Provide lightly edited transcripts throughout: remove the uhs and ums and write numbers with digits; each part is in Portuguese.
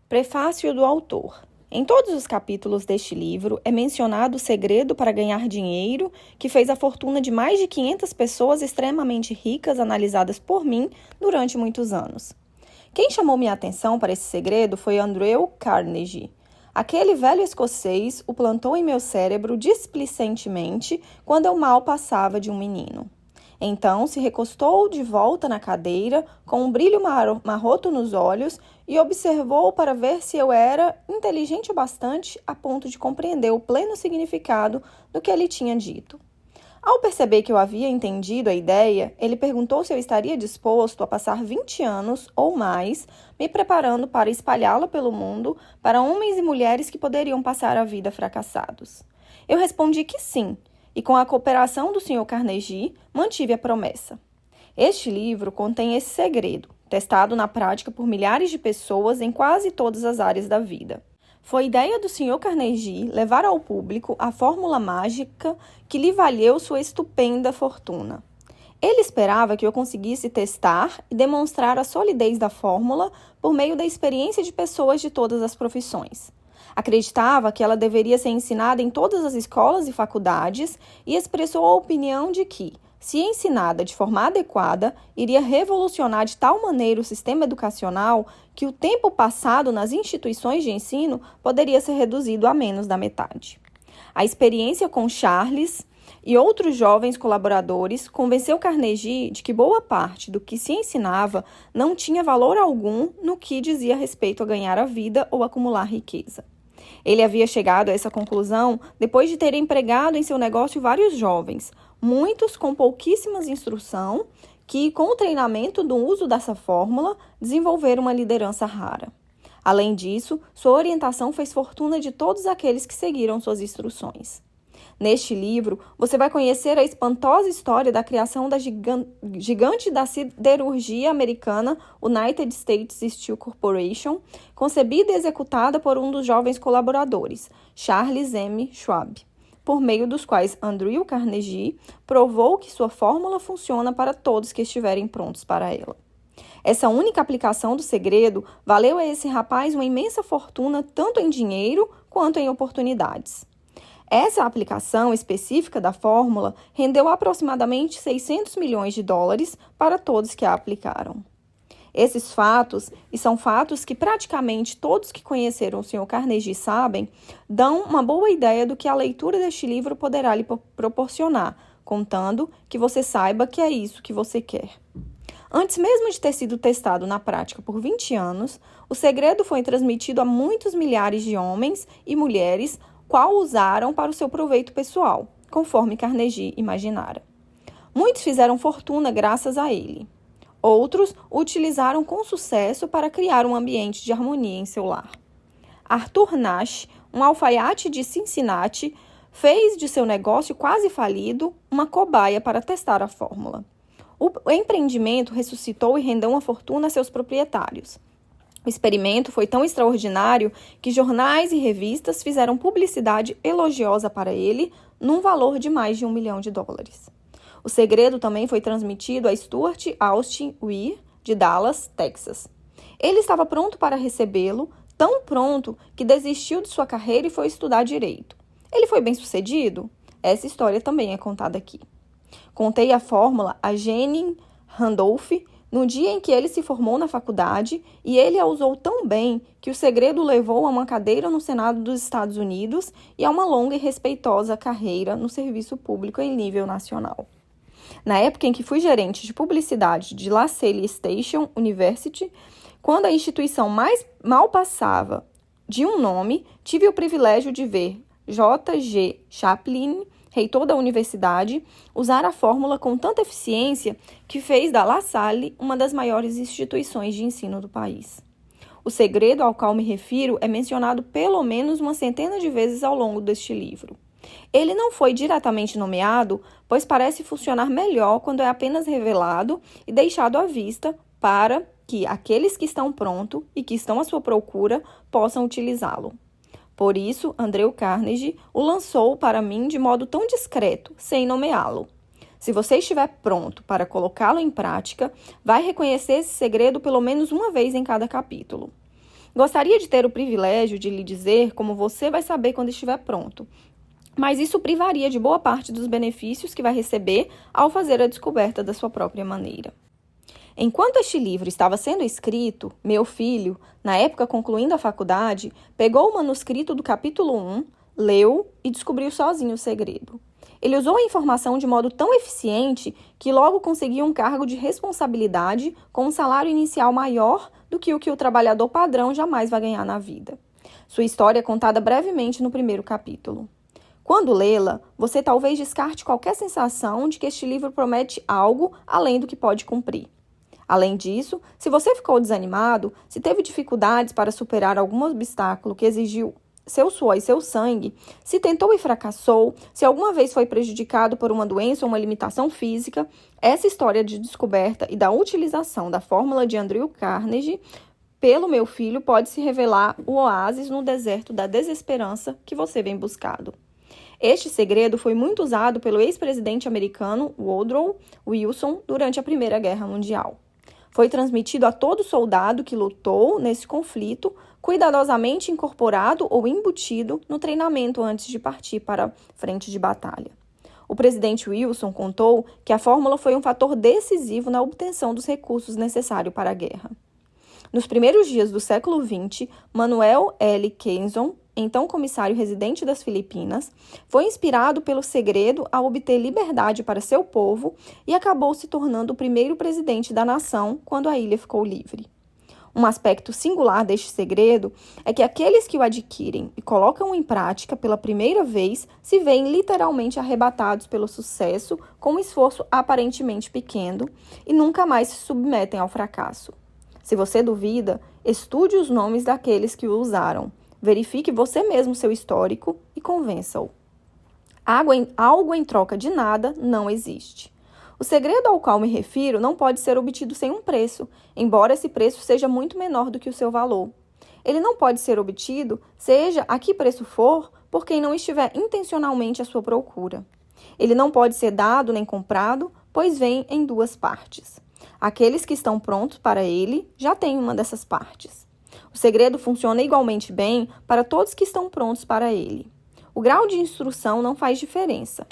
Prefácio do autor. Em todos os capítulos deste livro é mencionado o segredo para ganhar dinheiro que fez a fortuna de mais de 500 pessoas extremamente ricas analisadas por mim durante muitos anos. Quem chamou minha atenção para esse segredo foi Andrew Carnegie. Aquele velho escocês o plantou em meu cérebro displicentemente quando eu mal passava de um menino. Então se recostou de volta na cadeira, com um brilho marroto nos olhos, e observou para ver se eu era inteligente o bastante a ponto de compreender o pleno significado do que ele tinha dito. Ao perceber que eu havia entendido a ideia, ele perguntou se eu estaria disposto a passar 20 anos ou mais me preparando para espalhá-la pelo mundo para homens e mulheres que poderiam passar a vida fracassados. Eu respondi que sim. E com a cooperação do Sr. Carnegie, mantive a promessa. Este livro contém esse segredo, testado na prática por milhares de pessoas em quase todas as áreas da vida. Foi ideia do Sr. Carnegie levar ao público a fórmula mágica que lhe valeu sua estupenda fortuna. Ele esperava que eu conseguisse testar e demonstrar a solidez da fórmula por meio da experiência de pessoas de todas as profissões. Acreditava que ela deveria ser ensinada em todas as escolas e faculdades e expressou a opinião de que, se ensinada de forma adequada, iria revolucionar de tal maneira o sistema educacional que o tempo passado nas instituições de ensino poderia ser reduzido a menos da metade. A experiência com Charles e outros jovens colaboradores convenceu Carnegie de que boa parte do que se ensinava não tinha valor algum no que dizia respeito a ganhar a vida ou acumular riqueza. Ele havia chegado a essa conclusão depois de ter empregado em seu negócio vários jovens, muitos com pouquíssima instrução, que, com o treinamento do uso dessa fórmula, desenvolveram uma liderança rara. Além disso, sua orientação fez fortuna de todos aqueles que seguiram suas instruções. Neste livro, você vai conhecer a espantosa história da criação da gigante da siderurgia americana United States Steel Corporation, concebida e executada por um dos jovens colaboradores, Charles M. Schwab, por meio dos quais Andrew Carnegie provou que sua fórmula funciona para todos que estiverem prontos para ela. Essa única aplicação do segredo valeu a esse rapaz uma imensa fortuna tanto em dinheiro quanto em oportunidades. Essa aplicação específica da fórmula rendeu aproximadamente 600 milhões de dólares para todos que a aplicaram. Esses fatos, e são fatos que praticamente todos que conheceram o Sr. Carnegie sabem, dão uma boa ideia do que a leitura deste livro poderá lhe proporcionar, contando que você saiba que é isso que você quer. Antes mesmo de ter sido testado na prática por 20 anos, o segredo foi transmitido a muitos milhares de homens e mulheres, qual usaram para o seu proveito pessoal, conforme Carnegie imaginara. Muitos fizeram fortuna graças a ele. Outros o utilizaram com sucesso para criar um ambiente de harmonia em seu lar. Arthur Nash, um alfaiate de Cincinnati, fez de seu negócio quase falido uma cobaia para testar a fórmula. O empreendimento ressuscitou e rendeu uma fortuna a seus proprietários. O experimento foi tão extraordinário que jornais e revistas fizeram publicidade elogiosa para ele, num valor de mais de $1 milhão. O segredo também foi transmitido a Stuart Austin Weir, de Dallas, Texas. Ele estava pronto para recebê-lo, tão pronto que desistiu de sua carreira e foi estudar direito. Ele foi bem-sucedido? Essa história também é contada aqui. Contei a fórmula a Jenny Randolph no dia em que ele se formou na faculdade, e ele a usou tão bem que o segredo o levou a uma cadeira no Senado dos Estados Unidos e a uma longa e respeitosa carreira no serviço público em nível nacional. Na época em que fui gerente de publicidade de La Salle Station University, quando a instituição mal passava de um nome, tive o privilégio de ver J.G. Chaplin, reitor da universidade, usar a fórmula com tanta eficiência que fez da La Salle uma das maiores instituições de ensino do país. O segredo ao qual me refiro é mencionado pelo menos uma centena de vezes ao longo deste livro. Ele não foi diretamente nomeado, pois parece funcionar melhor quando é apenas revelado e deixado à vista para que aqueles que estão prontos e que estão à sua procura possam utilizá-lo. Por isso, Andrew Carnegie o lançou para mim de modo tão discreto, sem nomeá-lo. Se você estiver pronto para colocá-lo em prática, vai reconhecer esse segredo pelo menos uma vez em cada capítulo. Gostaria de ter o privilégio de lhe dizer como você vai saber quando estiver pronto, mas isso privaria de boa parte dos benefícios que vai receber ao fazer a descoberta da sua própria maneira. Enquanto este livro estava sendo escrito, meu filho, na época concluindo a faculdade, pegou o manuscrito do capítulo 1, leu e descobriu sozinho o segredo. Ele usou a informação de modo tão eficiente que logo conseguiu um cargo de responsabilidade com um salário inicial maior do que o trabalhador padrão jamais vai ganhar na vida. Sua história é contada brevemente no primeiro capítulo. Quando lê-la, você talvez descarte qualquer sensação de que este livro promete algo além do que pode cumprir. Além disso, se você ficou desanimado, se teve dificuldades para superar algum obstáculo que exigiu seu suor e seu sangue, se tentou e fracassou, se alguma vez foi prejudicado por uma doença ou uma limitação física, essa história de descoberta e da utilização da fórmula de Andrew Carnegie pelo meu filho pode se revelar o oásis no deserto da desesperança que você vem buscando. Este segredo foi muito usado pelo ex-presidente americano Woodrow Wilson durante a Primeira Guerra Mundial. Foi transmitido a todo soldado que lutou nesse conflito, cuidadosamente incorporado ou embutido no treinamento antes de partir para a frente de batalha. O presidente Wilson contou que a fórmula foi um fator decisivo na obtenção dos recursos necessários para a guerra. Nos primeiros dias do século XX, Manuel L. Kenson, então comissário residente das Filipinas, foi inspirado pelo segredo a obter liberdade para seu povo e acabou se tornando o primeiro presidente da nação quando a ilha ficou livre. Um aspecto singular deste segredo é que aqueles que o adquirem e colocam em prática pela primeira vez se veem literalmente arrebatados pelo sucesso com um esforço aparentemente pequeno e nunca mais se submetem ao fracasso. Se você duvida, estude os nomes daqueles que o usaram. Verifique você mesmo seu histórico e convença-o. Algo em troca de nada não existe. O segredo ao qual me refiro não pode ser obtido sem um preço, embora esse preço seja muito menor do que o seu valor. Ele não pode ser obtido, seja a que preço for, por quem não estiver intencionalmente à sua procura. Ele não pode ser dado nem comprado, pois vem em duas partes. Aqueles que estão prontos para ele já têm uma dessas partes. O segredo funciona igualmente bem para todos que estão prontos para ele. O grau de instrução não faz diferença.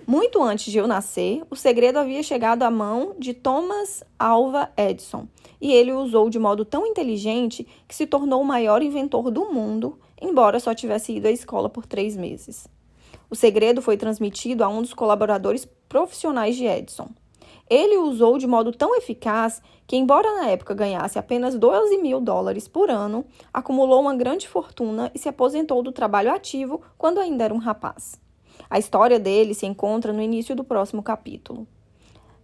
Muito antes de eu nascer, o segredo havia chegado à mão de Thomas Alva Edison, e ele o usou de modo tão inteligente que se tornou o maior inventor do mundo, embora só tivesse ido à escola por 3 meses. O segredo foi transmitido a um dos colaboradores profissionais de Edison. Ele o usou de modo tão eficaz que, embora na época ganhasse apenas $12.000 por ano, acumulou uma grande fortuna e se aposentou do trabalho ativo quando ainda era um rapaz. A história dele se encontra no início do próximo capítulo.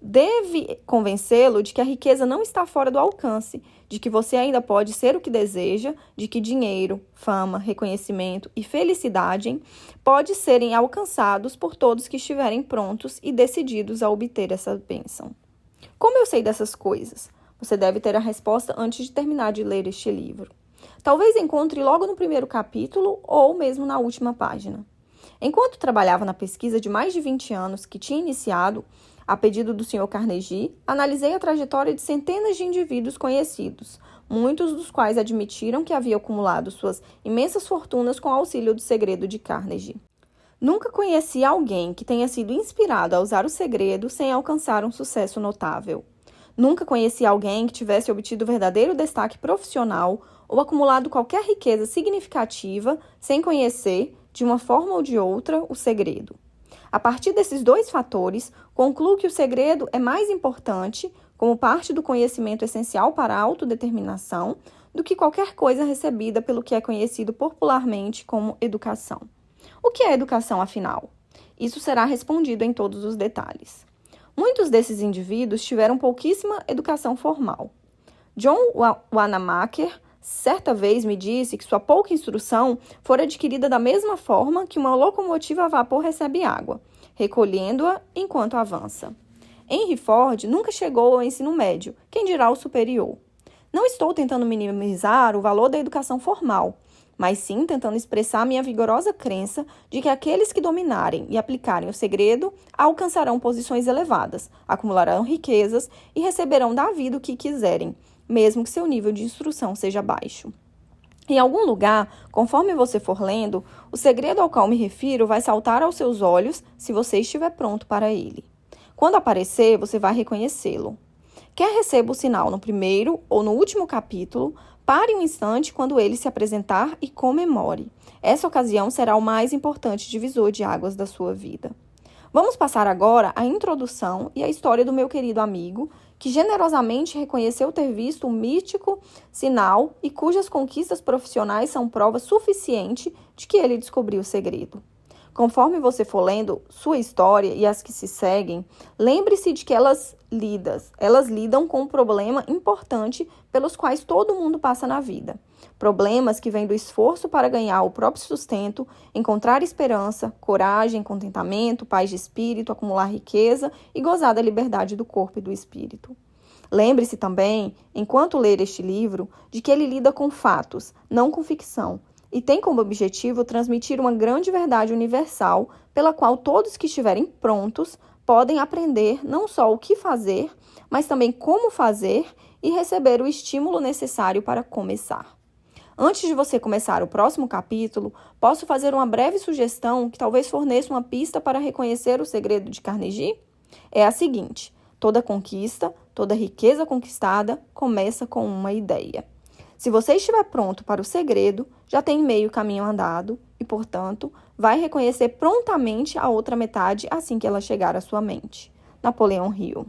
Deve convencê-lo de que a riqueza não está fora do alcance, de que você ainda pode ser o que deseja, de que dinheiro, fama, reconhecimento e felicidade podem serem alcançados por todos que estiverem prontos e decididos a obter essa bênção. Como eu sei dessas coisas? Você deve ter a resposta antes de terminar de ler este livro. Talvez encontre logo no primeiro capítulo ou mesmo na última página. Enquanto trabalhava na pesquisa de mais de 20 anos que tinha iniciado, a pedido do Sr. Carnegie, analisei a trajetória de centenas de indivíduos conhecidos, muitos dos quais admitiram que haviam acumulado suas imensas fortunas com o auxílio do segredo de Carnegie. Nunca conheci alguém que tenha sido inspirado a usar o segredo sem alcançar um sucesso notável. Nunca conheci alguém que tivesse obtido verdadeiro destaque profissional ou acumulado qualquer riqueza significativa sem conhecer, de uma forma ou de outra, o segredo. A partir desses 2 fatores, concluo que o segredo é mais importante, como parte do conhecimento essencial para a autodeterminação, do que qualquer coisa recebida pelo que é conhecido popularmente como educação. O que é educação, afinal? Isso será respondido em todos os detalhes. Muitos desses indivíduos tiveram pouquíssima educação formal. John Wanamaker certa vez me disse que sua pouca instrução fora adquirida da mesma forma que uma locomotiva a vapor recebe água, recolhendo-a enquanto avança. Henry Ford nunca chegou ao ensino médio, quem dirá o superior. Não estou tentando minimizar o valor da educação formal, mas sim tentando expressar minha vigorosa crença de que aqueles que dominarem e aplicarem o segredo alcançarão posições elevadas, acumularão riquezas e receberão da vida o que quiserem, mesmo que seu nível de instrução seja baixo. Em algum lugar, conforme você for lendo, o segredo ao qual me refiro vai saltar aos seus olhos se você estiver pronto para ele. Quando aparecer, você vai reconhecê-lo. Quer receba o sinal no primeiro ou no último capítulo, pare um instante quando ele se apresentar e comemore. Essa ocasião será o mais importante divisor de águas da sua vida. Vamos passar agora a introdução e a história do meu querido amigo, que generosamente reconheceu ter visto o mítico sinal e cujas conquistas profissionais são prova suficiente de que ele descobriu o segredo. Conforme você for lendo sua história e as que se seguem, lembre-se de que elas lidam com um problema importante pelos quais todo mundo passa na vida. Problemas que vêm do esforço para ganhar o próprio sustento, encontrar esperança, coragem, contentamento, paz de espírito, acumular riqueza e gozar da liberdade do corpo e do espírito. Lembre-se também, enquanto ler este livro, de que ele lida com fatos, não com ficção, e tem como objetivo transmitir uma grande verdade universal pela qual todos que estiverem prontos podem aprender não só o que fazer, mas também como fazer e receber o estímulo necessário para começar. Antes de você começar o próximo capítulo, posso fazer uma breve sugestão que talvez forneça uma pista para reconhecer o segredo de Carnegie? É a seguinte: toda conquista, toda riqueza conquistada começa com uma ideia. Se você estiver pronto para o segredo, já tem meio caminho andado e, portanto, vai reconhecer prontamente a outra metade assim que ela chegar à sua mente. Napoleão Hill.